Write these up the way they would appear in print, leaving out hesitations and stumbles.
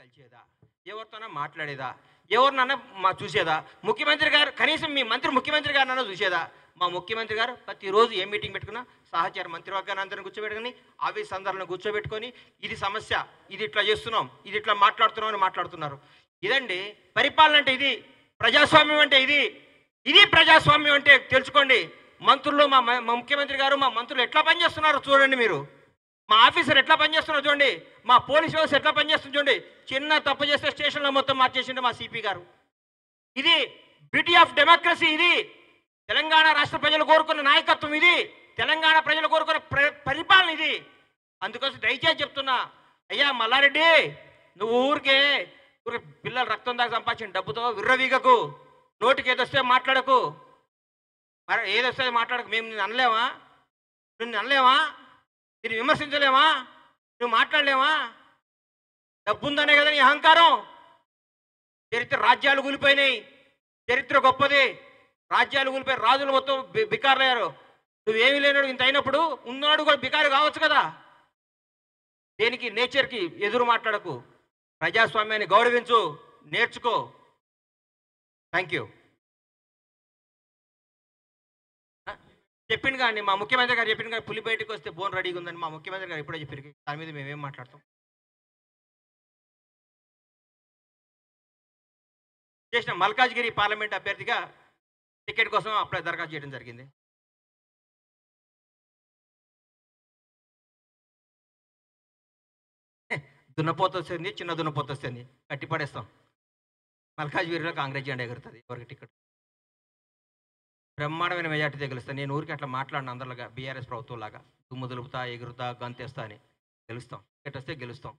కలిసేదా, ఎవరితోనో మాట్లాడేదా, ఎవరినన్నా చూసేదా? ముఖ్యమంత్రి గారు కనీసం మీ ముఖ్యమంత్రి గారినన్నా చూసేదా? మా ముఖ్యమంత్రి గారు ప్రతిరోజు ఏ మీటింగ్ పెట్టుకున్నా సహచార మంత్రివర్గాన్ని అందరిని కూర్చోబెట్టుకుని ఆఫీస్ అందరిని కూర్చోబెట్టుకొని ఇది సమస్య, ఇది ఇట్లా చేస్తున్నాం, ఇది ఇట్లా మాట్లాడుతున్నాం అని మాట్లాడుతున్నారు. ఇదండి పరిపాలన అంటే, ఇది ప్రజాస్వామ్యం అంటే, ఇది ప్రజాస్వామ్యం అంటే తెలుసుకోండి. మంత్రులు మా ముఖ్యమంత్రి గారు మా మంత్రులు ఎట్లా పనిచేస్తున్నారో చూడండి మీరు. మా ఆఫీసర్ ఎట్లా పనిచేస్తున్నారు చూడండి. మా పోలీస్ వ్యవస్థ ఎట్లా పనిచేస్తుంది చూడండి. చిన్న తప్పు చేస్తే స్టేషన్లో మొత్తం మార్చేసిండే మా సిపి గారు. ఇది బ్యూటీ ఆఫ్ డెమోక్రసీ. ఇది తెలంగాణ రాష్ట్ర ప్రజలు కోరుకున్న నాయకత్వం. ఇది తెలంగాణ ప్రజలు కోరుకున్న పరిపాలన. ఇది అందుకోసం దయచేసి చెప్తున్నా, అయ్యా మల్లారెడ్డి, నువ్వు ఊరికే పిల్లలు రక్తం దాకా సంపాదించిన డబ్బుతో విర్రవీగకు, నోటికి ఏదొస్తే మాట్లాడకు, మరి ఏదొస్తే మాట్లాడకు. మేము నిన్ను అనలేమా? దీన్ని విమర్శించలేమా? నువ్వు మాట్లాడలేమా? డబ్బుందనే కదా నీ అహంకారం. చరిత్ర రాజ్యాలు కూలిపోయినాయి, చరిత్ర గొప్పది. రాజ్యాలు కూలిపోయి రాజులు మొత్తం బికారులయ్యారు. నువ్వేమీ లేనాడు ఇంత అయినప్పుడు ఉన్నాడు కూడా బికారు కావచ్చు కదా. దేనికి నేచర్కి ఎదురు మాట్లాడకు, ప్రజాస్వామ్యాన్ని గౌరవించు, నేర్చుకో. Thank you. చెప్పింది కానీ మా ముఖ్యమంత్రి గారు చెప్పింది కానీ పులి బయటకు వస్తే బోన్ రెడీగా ఉందని మా ముఖ్యమంత్రి గారు ఎప్పుడో చెప్పారు. దాని మీద మేమేం మాట్లాడతాం? చేసిన మల్కాజ్గిరి పార్లమెంట్ అభ్యర్థిగా టికెట్ కోసం అప్లై దరఖాస్తు చేయడం జరిగింది. దున్నపోత వస్తుంది, చిన్న దున్నపోత వస్తుంది, కట్టి పడేస్తాం. మల్కాజ్గిరిలో కాంగ్రెస్ జెండా ఎగురుతుంది. ఎవరికి టికెట్ బ్రహ్మాండమైన మెజార్టీతో గెలుస్తాను. నేను ఊరికి అట్లా మాట్లాడిన అందరిలాగా బీఆర్ఎస్ ప్రభుత్వం లాగా దుమ్ము దులుపుతా, ఎగురుతా, గంతేస్తా అని. గెలుస్తాం, టికెట్ వస్తే గెలుస్తాం.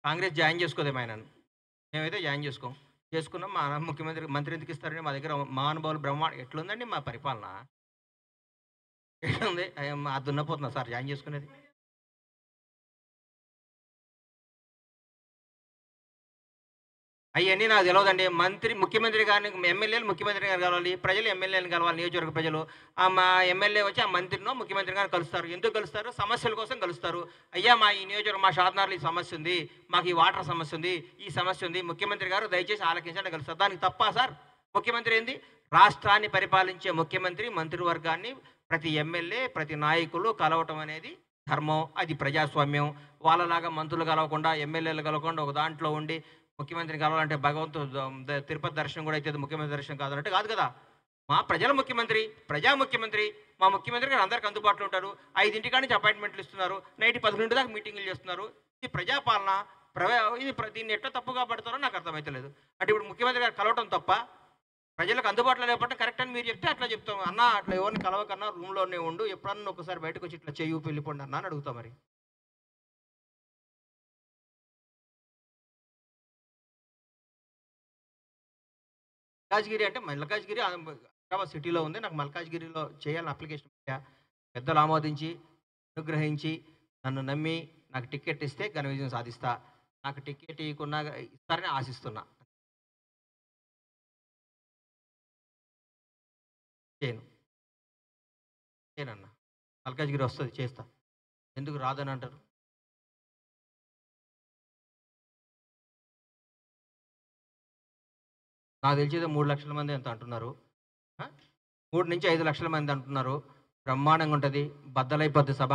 కాంగ్రెస్ జాయిన్ చేసుకోదేమో ఆయనను, మేమైతే జాయిన్ చేసుకున్నాం. మా మంత్రి ఎందుకు ఇస్తారని మా దగ్గర మహానుభావులు ఎట్లుందండి మా పరిపాలన? ఎట్లుంది? అది దున్నపోతున్నా సార్ జాయిన్ చేసుకునేది. అవన్నీ నాకు తెలియదండి. ముఖ్యమంత్రి గారిని ఎమ్మెల్యేలు ముఖ్యమంత్రి గారు కలవాలి, ప్రజలు ఎమ్మెల్యేలను కలవాలి. నియోజకవర్గ ప్రజలు మా ఎమ్మెల్యే వచ్చి ఆ మంత్రినో ముఖ్యమంత్రి గారిని కలుస్తారు. ఎందుకు కలుస్తారు? సమస్యల కోసం కలుస్తారు. అయ్యా మా ఈ నియోజకవర్గం, మా షాద్నగర్లో ఈ సమస్య ఉంది, మాకు ఈ వాటర్ సమస్య ఉంది, ఈ సమస్య ఉంది, ముఖ్యమంత్రి గారు దయచేసి ఆలకించండి కలుస్తారు. దానికి తప్ప సార్? ముఖ్యమంత్రి ఏంది? రాష్ట్రాన్ని పరిపాలించే ముఖ్యమంత్రి మంత్రివర్గాన్ని ప్రతి ఎమ్మెల్యే, ప్రతి నాయకులు కలవటం అనేది ధర్మం. అది ప్రజాస్వామ్యం. వాళ్ళలాగా మంత్రులు కలవకుండా, ఎమ్మెల్యేలు కలవకుండా ఒక దాంట్లో ఉండి ముఖ్యమంత్రిని కలవాలంటే భగవంతుడు తిరుపతి దర్శనం కూడా అయితే ముఖ్యమంత్రి దర్శనం కాదన్నట్టు కాదు కదా. మా ప్రజల ముఖ్యమంత్రి, ప్రజా ముఖ్యమంత్రి. మా ముఖ్యమంత్రి గారు అందరికి అందుబాటులో ఉంటారు. 5 నుంచి అపాయింట్మెంట్లు ఇస్తున్నారు, నైట్ 11 దాకా మీటింగులు చేస్తున్నారు. ఇది ప్రజాపాలన. దీన్ని ఎట్లా తప్పుగా పడతారో నాకు అర్థమవుతలేదు. అంటే ఇప్పుడు ముఖ్యమంత్రి గారు కలవటం తప్ప, ప్రజలకు అందుబాటులో లేకపోతే కరెక్ట్ అని మీరు చెప్తే అట్లా చెప్తాం. అన్న అట్లా ఎవరిని కలవకన్నా రూమ్లోనే ఉండు, ఎప్పుడన్నా ఒకసారి బయటకు వచ్చి ఇట్లా చెయ్యి వెళ్ళిపోండి అన్న అని అడుగుతాం. మరి మల్కాజ్గిరి అంటే మల్కాజ్గిరి హైదరాబాద్ సిటీలో ఉంది. నాకు మల్కాజ్గిరిలో చేయాలని అప్లికేషన్ పెద్దలు ఆమోదించి అనుగ్రహించి నన్ను నమ్మి నాకు టికెట్ ఇస్తే ఘన విజయం సాధిస్తా. నాకు టికెట్ ఇవ్వకుండా ఇస్తారని ఆశిస్తున్నా. చేయనన్నా, మల్కాజ్గిరి వస్తుంది, చేస్తా. ఎందుకు రాదని అంటారు? నాకు తెలిసేది 3 లక్షల మంది ఎంత అంటున్నారు. 3 నుంచి 5 లక్షల మంది అంటున్నారు. బ్రహ్మాండంగా ఉంటుంది, బద్దలైపోద్ది సభ.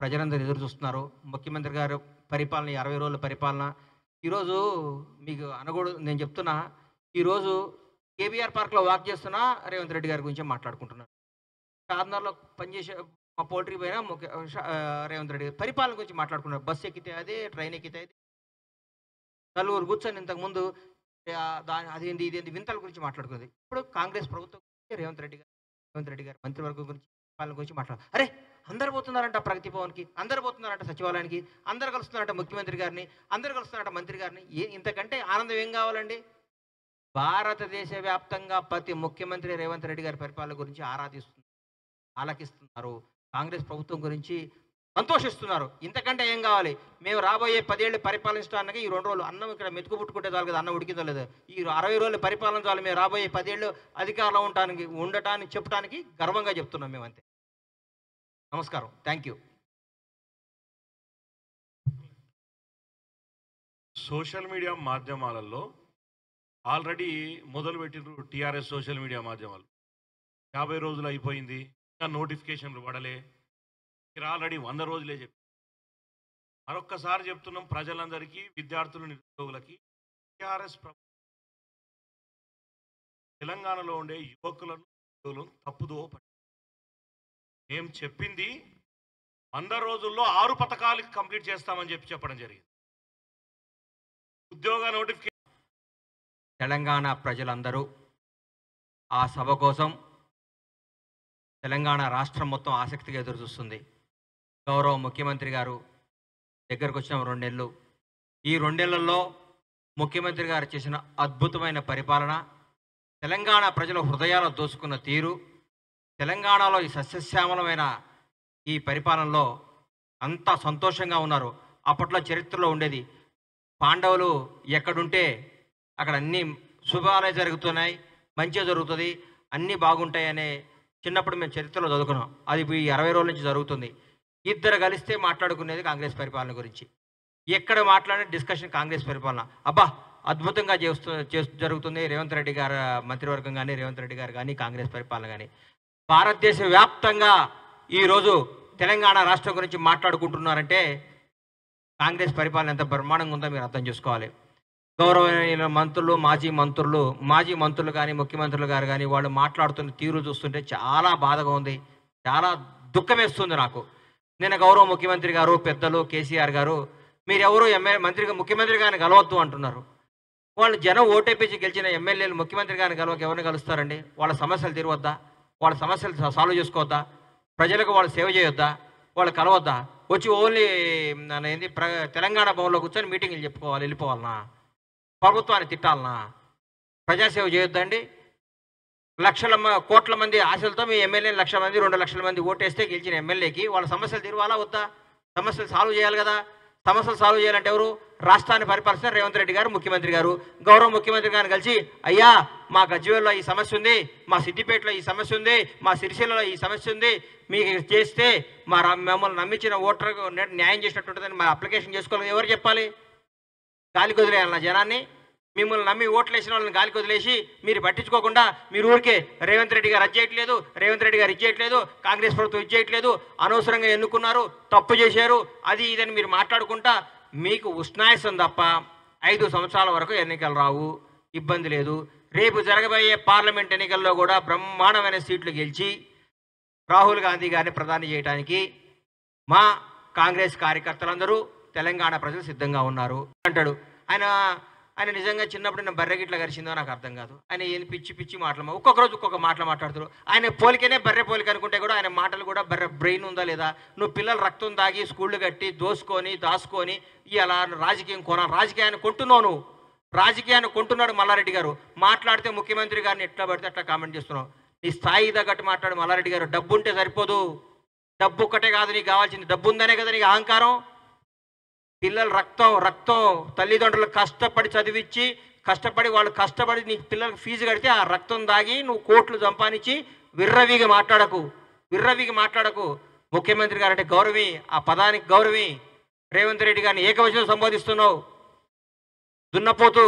ప్రజలందరూ ఎదురు చూస్తున్నారు. ముఖ్యమంత్రి గారు పరిపాలన, 60 రోజుల పరిపాలన. ఈరోజు మీకు అనకూడదు, నేను చెప్తున్నా. ఈరోజు కేబీఆర్ పార్క్లో వాక్ చేస్తున్నా రేవంత్ రెడ్డి గారి గురించి మాట్లాడుకుంటున్నాను. షాద్నగర్లో పనిచేసే మా పోల్ట్రీ పైన రేవంత్ రెడ్డి గారు పరిపాలన గురించి మాట్లాడుకున్నారు. బస్సు ఎక్కితే అదే, ట్రైన్ ఎక్కితే అది. నలుగురు కూర్చొని ఇంతకుముందు అదేంటి ఇదేంటి వింతల గురించి మాట్లాడుకుంది. ఇప్పుడు కాంగ్రెస్ ప్రభుత్వం రేవంత్ రెడ్డి గారు మంత్రివర్గం గురించి, పాలన గురించి అరే అందరు పోతున్నారంట ప్రగతి భవన్కి, అందరు పోతున్నారంట సచివాలయానికి, అందరు కలుస్తున్నారంట ముఖ్యమంత్రి గారిని, అందరు కలుస్తున్నారంట మంత్రి గారిని. ఇంతకంటే ఆనందం ఏం కావాలండి? భారతదేశ వ్యాప్తంగా ప్రతి ముఖ్యమంత్రి రేవంత్ రెడ్డి గారి పరిపాలన గురించి ఆలకిస్తున్నారు. కాంగ్రెస్ ప్రభుత్వం గురించి సంతోషిస్తున్నారు. ఇంతకంటే ఏం కావాలి? మేము రాబోయే 10 ఏళ్ళు పరిపాలించడానికి ఈ 2 రోజులు అన్నం ఇక్కడ మెతుకు పుట్టుకుంటే చాలు కదా, అన్నం ఉడికిందో లేదు. ఈ 60 రోజులు పరిపాలన చాలు. మేము రాబోయే 10 ఏళ్ళు అధికారంలో ఉండటానికి చెప్పడానికి గర్వంగా చెప్తున్నాం మేము. అంతే. నమస్కారం. Thank you. సోషల్ మీడియా మాధ్యమాలలో ఆల్రెడీ మొదలుపెట్టిండ్రు. టీఆర్ఎస్ సోషల్ మీడియా మాధ్యమాలు 50 రోజులు అయిపోయింది, ఇంకా నోటిఫికేషన్లు పడలే, మీరు ఆల్రెడీ 100 రోజులే చెప్పి. మరొక్కసారి చెప్తున్నాం ప్రజలందరికీ, విద్యార్థులు, నిరుద్యోగులకి, టీఆర్ఎస్ తెలంగాణలో ఉండే యువకులను తప్పుదో పట్టి మేము చెప్పింది 100 రోజుల్లో 6 పథకాలు కంప్లీట్ చేస్తామని చెప్పడం జరిగింది. ఉద్యోగ నోటిఫికేషన్ తెలంగాణ ప్రజలందరూ ఆ సభ కోసం తెలంగాణ రాష్ట్రం మొత్తం ఆసక్తిగా ఎదురుచూస్తుంది. గౌరవ ముఖ్యమంత్రి గారు దగ్గరకు వచ్చిన 2 నెలలు, ఈ 2 నెలల్లో ముఖ్యమంత్రి గారు చేసిన అద్భుతమైన పరిపాలన, తెలంగాణ ప్రజల హృదయాలు దోసుకున్న తీరు, తెలంగాణలో ఈ సస్యశ్యామలమైన ఈ పరిపాలనలో అంతా సంతోషంగా ఉన్నారు. అప్పట్లో చరిత్రలో ఉండేది, పాండవులు ఎక్కడుంటే అక్కడ అన్నీ శుభాలే జరుగుతున్నాయి, మంచిగా జరుగుతుంది, అన్నీ బాగుంటాయి అనే చిన్నప్పుడు మేము చరిత్రలో చదువుకున్నాం. అది ఈ 60 రోజుల నుంచి జరుగుతుంది. ఇద్దరు కలిస్తే మాట్లాడుకునేది కాంగ్రెస్ పరిపాలన గురించి. ఎక్కడ మాట్లాడే డిస్కషన్ కాంగ్రెస్ పరిపాలన. అబ్బా అద్భుతంగా జరుగుతుంది. రేవంత్ రెడ్డి గారు మంత్రివర్గం కానీ, రేవంత్ రెడ్డి గారు కానీ, కాంగ్రెస్ పరిపాలన కానీ. భారతదేశ వ్యాప్తంగా ఈరోజు తెలంగాణ రాష్ట్రం గురించి మాట్లాడుకుంటున్నారంటే కాంగ్రెస్ పరిపాలన ఎంత బ్రహ్మాండంగా ఉందో మీరు అర్థం చేసుకోవాలి. గౌరవనీయుల మంత్రులు, మాజీ మంత్రులు కానీ, ముఖ్యమంత్రులు గారు కానీ వాళ్ళు మాట్లాడుతున్న తీరు చూస్తుంటే చాలా బాధగా ఉంది, చాలా దుఃఖమేస్తుంది నాకు. నిన్న గౌరవ ముఖ్యమంత్రి గారు, పెద్దలు కేసీఆర్ గారు, మీరెవరు ముఖ్యమంత్రి గారిని కలవద్దు అంటున్నారు. వాళ్ళు జనం ఓటేపించి గెలిచిన ఎమ్మెల్యేలు ముఖ్యమంత్రి గారిని ఎవరిని కలుస్తారండి? వాళ్ళ సమస్యలు తీరవద్దా? వాళ్ళ సమస్యలు సాల్వ్ చేసుకోవద్దా? ప్రజలకు వాళ్ళు సేవ చేయొద్దా? వాళ్ళు కలవద్దా? వచ్చి ఓన్లీ తెలంగాణ భవన్లో కూర్చొని మీటింగ్లు చెప్పుకోవాలి, వెళ్ళిపోవాలనా? ప్రభుత్వాన్ని తిట్టాలనా? ప్రజాసేవ చేయొద్దండి? కోట్ల మంది ఆశలతో మీ ఎమ్మెల్యేలు 1,00,000 మంది 2 లక్షల మంది ఓటేస్తే గెలిచిన ఎమ్మెల్యేకి వాళ్ళ సమస్యలు తీరవాలా వద్దా? సమస్యలు సాల్వ్ చేయాలి కదా. సమస్యలు సాల్వ్ చేయాలంటే ఎవరు? రాష్ట్రాన్ని పరిపాలిస్తున్న రేవంత్ రెడ్డి గారు, ముఖ్యమంత్రి గారు. గౌరవ ముఖ్యమంత్రి గారిని కలిసి, అయ్యా మా గజ్వేల్లో ఈ సమస్య ఉంది, మా సిద్దిపేటలో ఈ సమస్య ఉంది, మా సిరిసిల్లలో ఈ సమస్య ఉంది, మీకు చేస్తే మమ్మల్ని నమ్మించిన ఓటర్కు న్యాయం చేసినట్టుంటుందని మా అప్లికేషన్ చేసుకోవాలి. ఎవరు చెప్పాలి? గాలికి వదిలేయాలన్న జనాన్ని? మిమ్మల్ని నమ్మి ఓట్లు వేసిన వాళ్ళని గాలికి వదిలేసి మీరు పట్టించుకోకుండా మీరు ఊరికే రేవంత్ రెడ్డి గారు అది చేయట్లేదు, రేవంత్ రెడ్డి గారు ఇది చేయట్లేదు, కాంగ్రెస్ ప్రభుత్వం ఇది చేయట్లేదు, అనవసరంగా ఎన్నుకున్నారు, తప్పు చేశారు, అది ఇదని మీరు మాట్లాడుకుంటా మీకు ఉష్ణాయసం తప్ప 5 సంవత్సరాల వరకు ఎన్నికలు రావు, ఇబ్బంది లేదు. రేపు జరగబోయే పార్లమెంట్ ఎన్నికల్లో కూడా బ్రహ్మాండమైన సీట్లు గెలిచి రాహుల్ గాంధీ గారిని ప్రధాని చేయడానికి మా కాంగ్రెస్ కార్యకర్తలందరూ, తెలంగాణ ప్రజలు సిద్ధంగా ఉన్నారు అంటాడు. ఆయన నిజంగా చిన్నప్పుడు నేను బర్రెగిట్లా గరిచిందో నాకు అర్థం కాదు. ఆయన ఏం పిచ్చి మాటలు, ఒక్కొక్క రోజు ఒక్కొక్క మాటలు మాట్లాడుతారు. ఆయన పోలికనే బర్రె పోలిక అనుకుంటే కూడా ఆయన మాటలు కూడా బర్రె బ్రెయిన్ ఉందా లేదా? నువ్వు పిల్లలు రక్తం తాగి స్కూళ్ళు కట్టి దాచుకొని ఇలా రాజకీయాన్ని కొంటున్నావు నువ్వు. రాజకీయాన్ని కొంటున్నాడు మల్లారెడ్డి గారు. మాట్లాడితే ముఖ్యమంత్రి గారిని ఎట్లా పడితే అట్లా కామెంట్ చేస్తున్నావు. నీ స్థాయి తగ్గట్టు మాట్లాడు మల్లారెడ్డి గారు. డబ్బు ఉంటే సరిపోదు, డబ్బు ఒక్కటే కాదు నీకు కావాల్సింది, డబ్బు ఉందనే కదా నీకు అహంకారం. పిల్లలు రక్తం తల్లిదండ్రులు కష్టపడి చదివించి వాళ్ళు కష్టపడి నీకు పిల్లలకు ఫీజు కడితే ఆ రక్తం దాగి నువ్వు కోట్లు సంపాదించి విర్రవీగి మాట్లాడకు. ముఖ్యమంత్రి గారు అంటే గౌరవి, ఆ పదానికి గౌరవి. రేవంత్ రెడ్డి గారిని ఏకవచనం సంబోధిస్తున్నావు. దున్నపోతు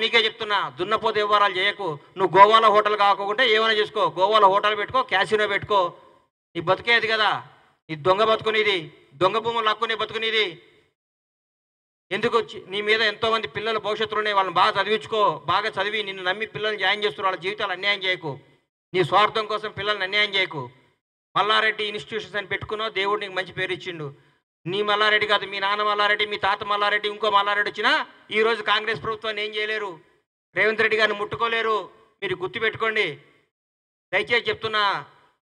నీకే చెప్తున్నా, దున్నపోతు వ్యవహారాలు చేయకు. నువ్వు గోవాలో హోటల్ కాకుండా ఏమైనా చేసుకో, గోవాలో హోటల్ పెట్టుకో, క్యాసినో పెట్టుకో. నీ బతుకేది కదా, నీ దొంగ బతుకునేది, దొంగ భూములు లాక్కునే బతుకునేది. ఎందుకు నీ మీద ఎంతోమంది పిల్లల భవిష్యత్తులోనే వాళ్ళని బాగా చదివి నిన్ను నమ్మి పిల్లల్ని జాయిన్ చేస్తున్నారు. వాళ్ళ జీవితాలు అన్యాయం చేయకు. నీ స్వార్థం కోసం పిల్లల్ని అన్యాయం చేయకు. మల్లారెడ్డి ఇన్స్టిట్యూషన్స్ అని పెట్టుకున్నావు, దేవుడు నీకు మంచి పేరు ఇచ్చిండు. నీ మల్లారెడ్డి కాదు, మీ నాన్న మల్లారెడ్డి, మీ తాత మల్లారెడ్డి, ఇంకో మల్లారెడ్డి వచ్చినా ఈరోజు కాంగ్రెస్ ప్రభుత్వాన్ని ఏం చేయలేరు, రేవంత్ రెడ్డి గారిని ముట్టుకోలేరు. మీరు గుర్తుపెట్టుకోండి. దయచేసి చెప్తున్నా,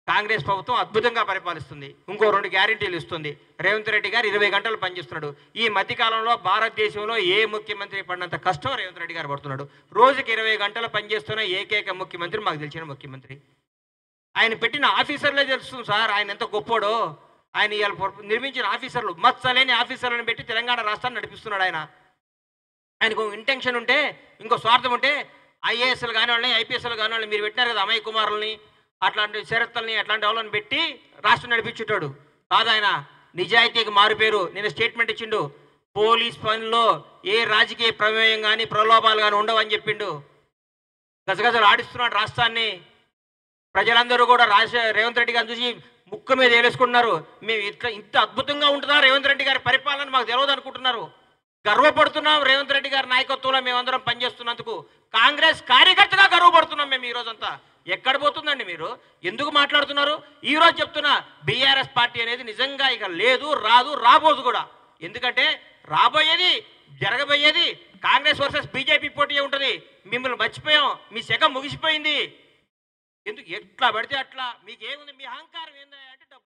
కాంగ్రెస్ ప్రభుత్వం అద్భుతంగా పరిపాలిస్తుంది. ఇంకో 2 గ్యారెంటీలు ఇస్తుంది. రేవంత్ రెడ్డి గారు 20 గంటలు పనిచేస్తున్నాడు. ఈ మధ్యకాలంలో భారతదేశంలో ఏ ముఖ్యమంత్రి పడినంత కష్టం రేవంత్ రెడ్డి గారు పడుతున్నాడు. రోజుకి 20 గంటలు పనిచేస్తున్న ఏకైక ముఖ్యమంత్రి మాకు తెలిసిన ముఖ్యమంత్రి. ఆయన పెట్టిన ఆఫీసర్లే తెలుస్తుంది సార్ ఆయన ఎంత గొప్పోడో. ఆయన ఇవాళ నిర్మించిన ఆఫీసర్లు, మచ్చలేని ఆఫీసర్లను పెట్టి తెలంగాణ రాష్ట్రాన్ని నడిపిస్తున్నాడు. ఆయనకు ఇంటెన్షన్ ఉంటే, ఇంకో స్వార్థం ఉంటే ఐఏఎస్లు కాని వాళ్ళని, ఐపీఎస్లు కాని వాళ్ళని మీరు పెట్టినారు కదా, అమయ్ కుమారుల్ని, అట్లాంటి శరత్తుల్ని, అట్లాంటి వాళ్ళని పెట్టి రాష్ట్రం నడిపించుతాడు కాదు. ఆయన నిజాయితీకి మారుపేరు. నేను స్టేట్మెంట్ ఇచ్చిండు, పోలీస్ పనిలో ఏ రాజకీయ ప్రమేయం కానీ ప్రలోభాలు కానీ ఉండవని చెప్పిండు. గజగజలు ఆడిస్తున్నాడు రాష్ట్రాన్ని. ప్రజలందరూ కూడా రేవంత్ రెడ్డి గారిని చూసి ముక్కు మీద వేలేసుకుంటున్నారు. మేము ఇంత అద్భుతంగా ఉంటుందా రేవంత్ రెడ్డి గారి పరిపాలన మాకు తెలియదు అనుకుంటున్నారు. గర్వపడుతున్నాం రేవంత్ రెడ్డి గారి నాయకత్వంలో మేమందరం పనిచేస్తున్నందుకు. కాంగ్రెస్ కార్యకర్తగా గర్వపడుతున్నాం మేము ఈ రోజంతా. ఎక్కడ పోతుందండి మీరు? ఎందుకు మాట్లాడుతున్నారు? ఈరోజు చెప్తున్నా, బీఆర్ఎస్ పార్టీ అనేది నిజంగా ఇక లేదు, రాదు, రాబోదు కూడా. ఎందుకంటే రాబోయేది, జరగబోయేది కాంగ్రెస్ వర్సెస్ బీజేపీ పోటీ ఉంటుంది. మిమ్మల్ని మర్చిపోయాం, మీ శకం ముగిసిపోయింది. ఎందుకు ఎట్లా పడితే అట్లా? మీకేముంది? మీ అహంకారం ఏందా?